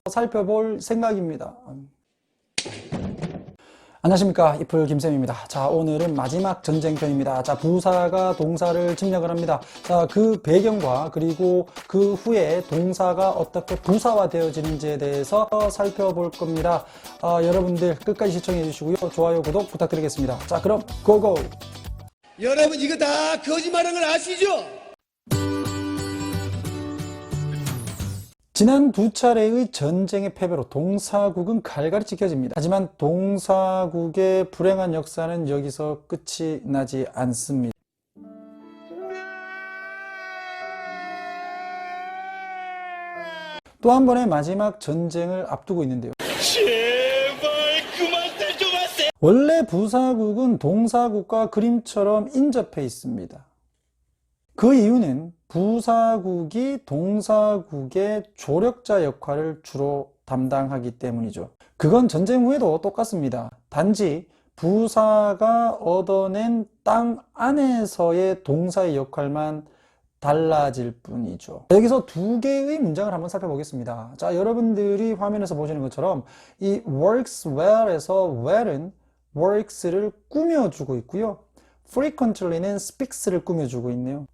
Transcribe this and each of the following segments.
살펴볼 생각입니다. 안녕하십니까, 이풀 김쌤입니다. 자, 오늘은 마지막 전쟁편입니다. 자, 부사가 동사를 침략을 합니다. 자, 그 배경과 그리고 그 후에 동사가 어떻게 부사화 되어지는지에 대해서 살펴볼 겁니다. 여러분들 끝까지 시청해 주시고요, 좋아요, 구독 부탁드리겠습니다. 자, 그럼 고고! 여러분 이거 다 거짓말인 걸 아시죠? 지난 두 차례의 전쟁의 패배로 동사국은 갈갈이 지켜집니다. 하지만 동사국의 불행한 역사는 여기서 끝이 나지 않습니다. 또 한 번의 마지막 전쟁을 앞두고 있는데요. 제발 그만 좀 하세요. 원래 부사국은 동사국과 그림처럼 인접해 있습니다. 그 이유는 부사국이 동사국의 조력자 역할을 주로 담당하기 때문이죠. 그건 전쟁 후에도 똑같습니다. 단지 부사가 얻어낸 땅 안에서의 동사의 역할만 달라질 뿐이죠. 여기서 두 개의 문장을 한번 살펴보겠습니다. 자, 여러분들이 화면에서 보시는 것처럼 이 works well에서 well은 works를 꾸며주고 있고요, frequently는 speaks를 꾸며주고 있네요.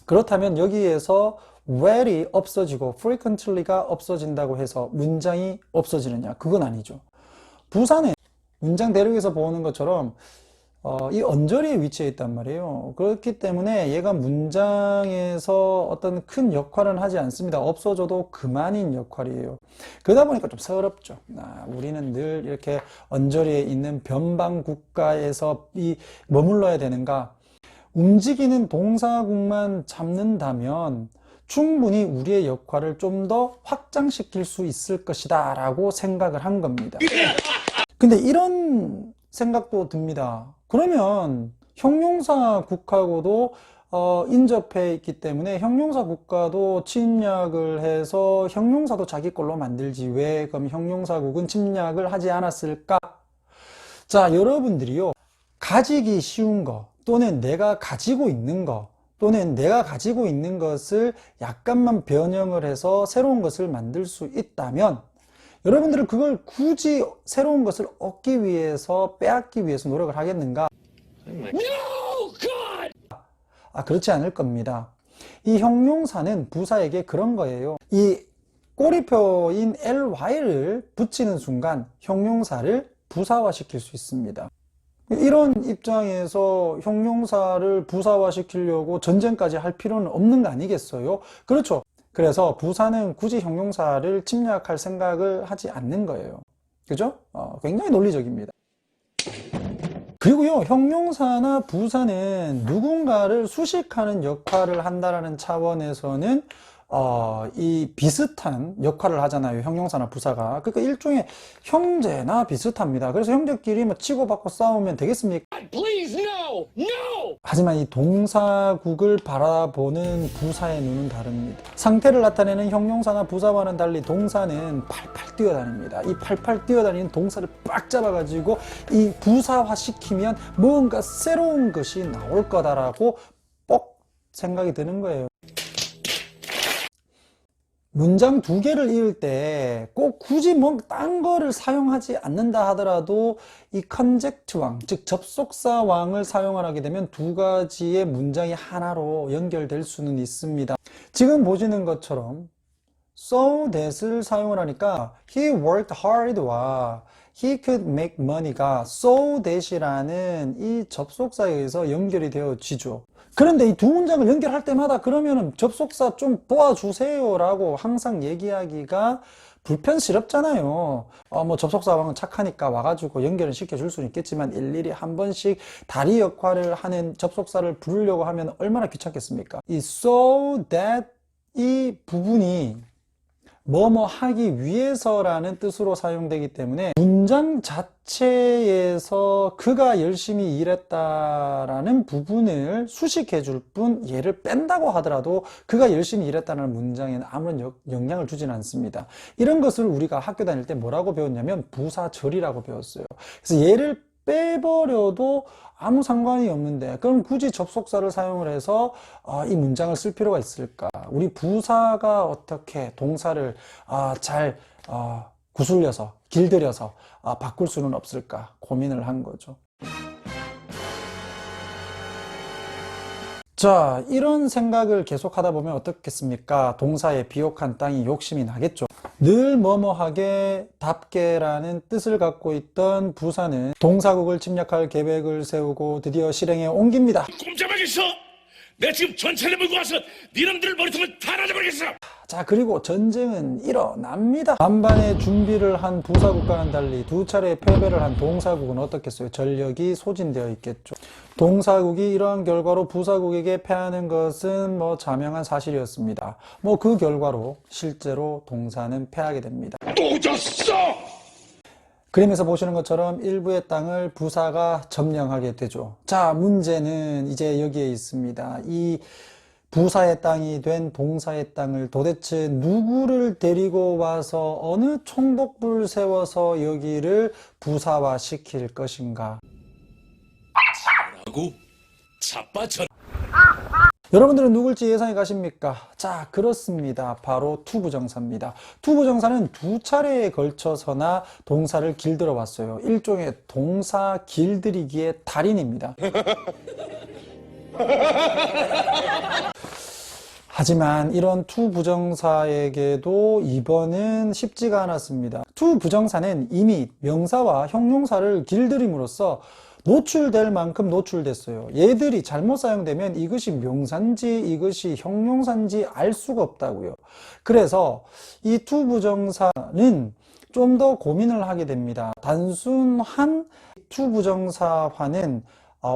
그렇다면 여기에서 well이 없어지고 frequently가 없어진다고 해서 문장이 없어지느냐? 그건 아니죠. 부사는 문장 대륙에서 보는 것처럼 이 언저리에 위치해 있단 말이에요. 그렇기 때문에 얘가 문장에서 어떤 큰 역할은 하지 않습니다. 없어져도 그만인 역할이에요. 그러다 보니까 좀 서럽죠. 우리는 늘 이렇게 언저리에 있는 변방 국가에서 머물러야 되는가? 움직이는 동사국만 잡는다면 충분히 우리의 역할을 좀 더 확장시킬 수 있을 것이다 라고 생각을 한 겁니다. 근데 이런 생각도 듭니다. 그러면 형용사국하고도 인접해 있기 때문에 형용사국가도 침략을 해서 형용사도 자기 걸로 만들지 왜 그럼 형용사국은 침략을 하지 않았을까? 자, 여러분들이요, 가지기 쉬운 거 또는 내가 가지고 있는 거 또는 내가 가지고 있는 것을 약간만 변형을 해서 새로운 것을 만들 수 있다면 여러분들은 그걸 굳이 새로운 것을 얻기 위해서 빼앗기 위해서 노력을 하겠는가? No, God! 그렇지 않을 겁니다. 이 형용사는 부사에게 그런 거예요. 이 꼬리표인 ly를 붙이는 순간 형용사를 부사화시킬 수 있습니다. 이런 입장에서 형용사를 부사화시키려고 전쟁까지 할 필요는 없는 거 아니겠어요? 그렇죠. 그래서 부사는 굳이 형용사를 침략할 생각을 하지 않는 거예요. 그죠? 굉장히 논리적입니다. 그리고요, 형용사나 부사는 누군가를 수식하는 역할을 한다라는 차원에서는 이 비슷한 역할을 하잖아요, 형용사나 부사가. 그러니까 일종의 형제나 비슷합니다. 그래서 형제끼리 뭐 치고받고 싸우면 되겠습니까? Please no, no. 하지만 이 동사국을 바라보는 부사의 눈은 다릅니다. 상태를 나타내는 형용사나 부사와는 달리 동사는 팔팔 뛰어다닙니다. 이 팔팔 뛰어다니는 동사를 빡 잡아가지고 이 부사화 시키면 뭔가 새로운 것이 나올 거다라고 뻑 생각이 드는 거예요. 문장 두 개를 읽을 때 꼭 굳이 뭐 딴 거를 사용하지 않는다 하더라도 이 컨젝트왕, 즉 접속사왕을 사용을 하게 되면 두 가지의 문장이 하나로 연결될 수는 있습니다. 지금 보시는 것처럼 so that을 사용을 하니까 he worked hard와 he could make money가 so that이라는 이 접속사에 의해서 연결이 되어지죠. 그런데 이 두 문장을 연결할 때마다 그러면은 접속사 좀 도와주세요 라고 항상 얘기하기가 불편스럽잖아요. 뭐 접속사왕은 착하니까 와가지고 연결을 시켜줄 수는 있겠지만 일일이 한 번씩 다리 역할을 하는 접속사를 부르려고 하면 얼마나 귀찮겠습니까? 이 so that 이 부분이 뭐뭐 하기 위해서라는 뜻으로 사용되기 때문에 문장 자체에서 그가 열심히 일했다라는 부분을 수식해 줄 뿐 얘를 뺀다고 하더라도 그가 열심히 일했다는 문장에는 아무런 영향을 주지는 않습니다. 이런 것을 우리가 학교 다닐 때 뭐라고 배웠냐면 부사절이라고 배웠어요. 그래서 얘를 빼버려도 아무 상관이 없는데 그럼 굳이 접속사를 사용을 해서 이 문장을 쓸 필요가 있을까? 우리 부사가 어떻게 동사를 잘 구슬려서 길들여서 바꿀 수는 없을까 고민을 한 거죠. 자, 이런 생각을 계속 하다 보면 어떻겠습니까? 동사의 비옥한 땅이 욕심이 나겠죠. 늘 뭐뭐하게 답게라는 뜻을 갖고 있던 부사는 동사국을 침략할 계획을 세우고 드디어 실행에 옮깁니다. 꼼짝하겠어! 내가 지금 전차를 몰고 와서 니놈들 머리통을 다 날려버리겠어! 자, 그리고 전쟁은 일어납니다. 만반의 준비를 한 부사국과는 달리 두 차례 패배를 한 동사국은 어떻겠어요? 전력이 소진되어 있겠죠. 동사국이 이러한 결과로 부사국에게 패하는 것은 자명한 사실이었습니다. 그 결과로 실제로 동사는 패하게 됩니다. 또 졌어! 그림에서 보시는 것처럼 일부의 땅을 부사가 점령하게 되죠. 자, 문제는 이제 여기에 있습니다. 이 부사의 땅이 된 동사의 땅을 도대체 누구를 데리고 와서 어느 총독부를 세워서 여기를 부사화 시킬 것인가? 라고? 자빠져. 여러분들은 누굴지 예상이 가십니까? 자, 그렇습니다. 바로 투부정사입니다. 투부정사는 두 차례에 걸쳐서나 동사를 길들여 왔어요. 일종의 동사 길들이기의 달인입니다. 하지만 이런 투부정사에게도 이번은 쉽지가 않았습니다. 투부정사는 이미 명사와 형용사를 길들임으로써 노출될 만큼 노출됐어요. 얘들이 잘못 사용되면 이것이 명사인지 이것이 형용사인지 알 수가 없다고요. 그래서 이 투부정사는 좀 더 고민을 하게 됩니다. 단순한 투부정사화는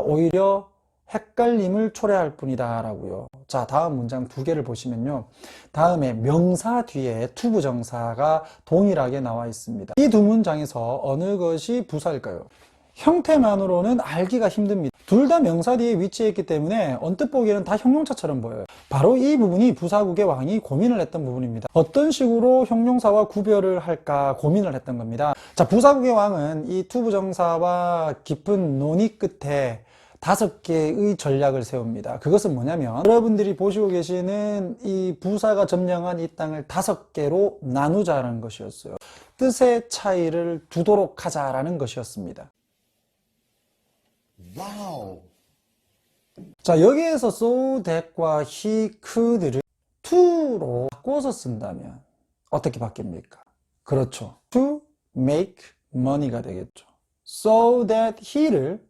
오히려 헷갈림을 초래할 뿐이다 라고요. 자, 다음 문장 두 개를 보시면요. 다음에 명사 뒤에 투부정사가 동일하게 나와 있습니다. 이 두 문장에서 어느 것이 부사일까요? 형태만으로는 알기가 힘듭니다. 둘 다 명사 뒤에 위치해 있기 때문에 언뜻 보기에는 다 형용사처럼 보여요. 바로 이 부분이 부사국의 왕이 고민을 했던 부분입니다. 어떤 식으로 형용사와 구별을 할까 고민을 했던 겁니다. 자, 부사국의 왕은 이 투부정사와 깊은 논의 끝에 5개의 전략을 세웁니다. 그것은 뭐냐면 여러분들이 보시고 계시는 이 부사가 점령한 이 땅을 5개로 나누자라는 것이었어요. 뜻의 차이를 두도록 하자라는 것이었습니다. 와우. 자, 여기에서 so that과 he could를 to로 바꿔서 쓴다면 어떻게 바뀝니까? 그렇죠. to make money가 되겠죠. so that he를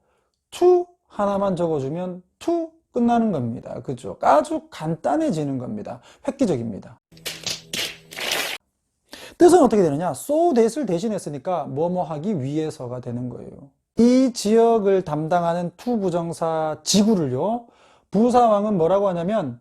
to 하나만 적어주면 to 끝나는 겁니다. 그죠? 아주 간단해지는 겁니다. 획기적입니다. 뜻은 어떻게 되느냐? so that을 대신했으니까 뭐뭐 하기 위해서가 되는 거예요. 이 지역을 담당하는 투부정사 지구를요, 부사왕은 뭐라고 하냐면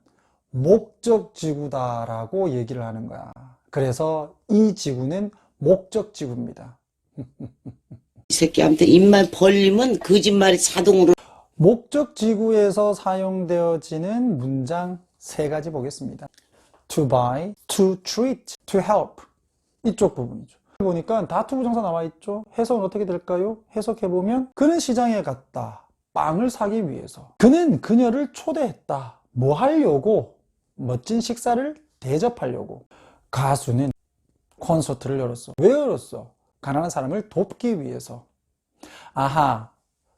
목적지구다라고 얘기를 하는 거야. 그래서 이 지구는 목적지구입니다. 이 새끼한테 입만 벌리면 거짓말이 자동으로. 목적지구에서 사용되어지는 문장 3가지 보겠습니다. To buy, to treat, to help. 이쪽 부분이죠. 보니까 다 투부정사 나와 있죠. 해석은 어떻게 될까요? 해석해보면 그는 시장에 갔다. 빵을 사기 위해서. 그는 그녀를 초대했다. 뭐 하려고? 멋진 식사를 대접하려고. 가수는 콘서트를 열었어. 왜 열었어? 가난한 사람을 돕기 위해서. 아하,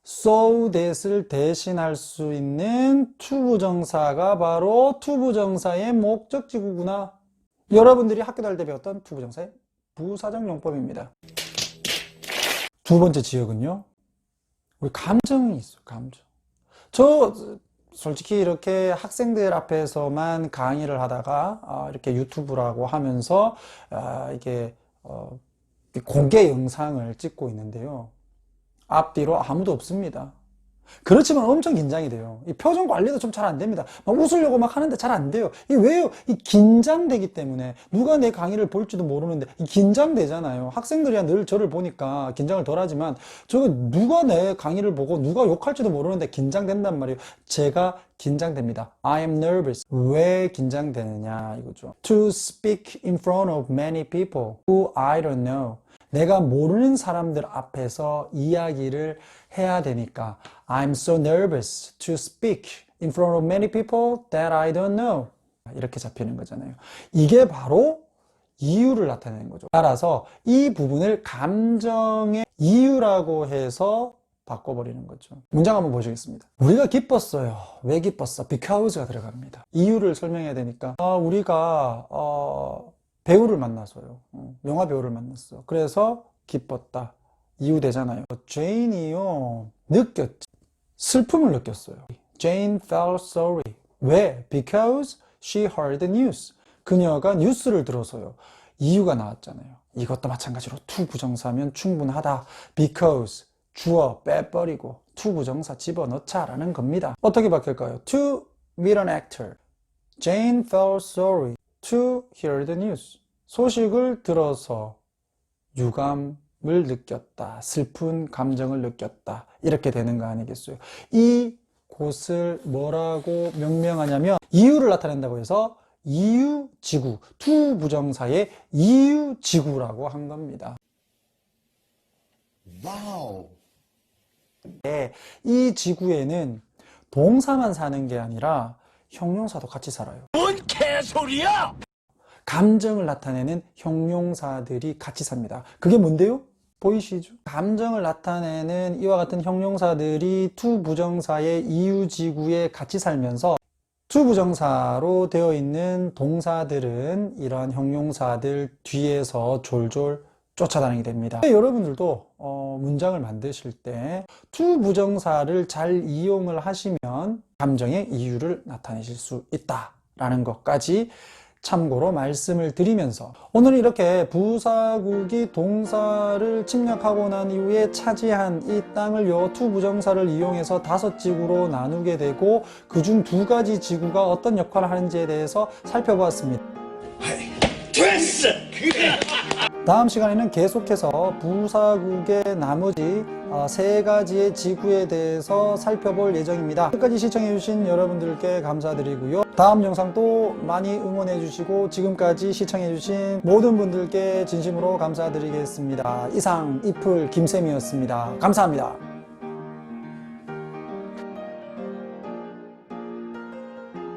so that을 대신할 수 있는 투부정사가 바로 투부정사의 목적지구구나. 여러분들이 학교 다닐 때 배웠던 투부정사의 부사적 용법입니다. 두 번째 지역은요, 우리 감정이 있어요. 감정. 저 솔직히 이렇게 학생들 앞에서만 강의를 하다가 이렇게 유튜브라고 하면서 이게 공개 영상을 찍고 있는데요, 앞뒤로 아무도 없습니다. 그렇지만 엄청 긴장이 돼요. 이 표정 관리도 좀 잘 안 됩니다. 막 웃으려고 막 하는데 잘 안 돼요. 이 왜요? 이 긴장되기 때문에 누가 내 강의를 볼지도 모르는데 이 긴장되잖아요. 학생들이야 늘 저를 보니까 긴장을 덜 하지만 저거 누가 내 강의를 보고 누가 욕할지도 모르는데 긴장된단 말이에요. 제가 긴장됩니다. I am nervous. 왜 긴장되느냐 이거죠. To speak in front of many people who I don't know. 내가 모르는 사람들 앞에서 이야기를 해야 되니까 I'm so nervous to speak in front of many people that I don't know. 이렇게 잡히는 거잖아요. 이게 바로 이유를 나타내는 거죠. 따라서 이 부분을 감정의 이유라고 해서 바꿔버리는 거죠. 문장 한번 보시겠습니다. 우리가 기뻤어요. 왜 기뻤어? Because가 들어갑니다. 이유를 설명해야 되니까 우리가 배우를 만나서요. 영화 배우를 만났어. 그래서 기뻤다. 이유 되잖아요. 제인이요. 느꼈지. 슬픔을 느꼈어요. Jane felt sorry. 왜? Because she heard the news. 그녀가 뉴스를 들어서요. 이유가 나왔잖아요. 이것도 마찬가지로 to 부정사면 충분하다. Because 주어 빼버리고 to 부정사 집어넣자 라는 겁니다. 어떻게 바뀔까요? To meet an actor. Jane felt sorry to hear the news. 소식을 들어서 유감을 느꼈다. 슬픈 감정을 느꼈다. 이렇게 되는 거 아니겠어요? 이 곳을 뭐라고 명명하냐면 이유를 나타낸다고 해서 이유지구, to 부정사의 이유지구라고 한 겁니다. 와우. 이 지구에는 동사만 사는 게 아니라 형용사도 같이 살아요. 뭔 개소리야! 감정을 나타내는 형용사들이 같이 삽니다. 그게 뭔데요? 보이시죠? 감정을 나타내는 이와 같은 형용사들이 to 부정사의 이유지구에 같이 살면서 to 부정사로 되어 있는 동사들은 이러한 형용사들 뒤에서 졸졸 쫓아다니게 됩니다. 여러분들도 문장을 만드실 때 to 부정사를 잘 이용을 하시면 감정의 이유를 나타내실 수 있다라는 것까지 참고로 말씀을 드리면서 오늘 이렇게 부사국이 동사를 침략하고 난 이후에 차지한 이 땅을요 to 부정사를 이용해서 5지구로 나누게 되고 그중 2가지 지구가 어떤 역할을 하는지에 대해서 살펴보았습니다. 됐어! 그래! 다음 시간에는 계속해서 부사국의 나머지 3가지의 지구에 대해서 살펴볼 예정입니다. 끝까지 시청해주신 여러분들께 감사드리고요. 다음 영상도 많이 응원해주시고 지금까지 시청해주신 모든 분들께 진심으로 감사드리겠습니다. 이상 이풀 김쌤이었습니다. 감사합니다.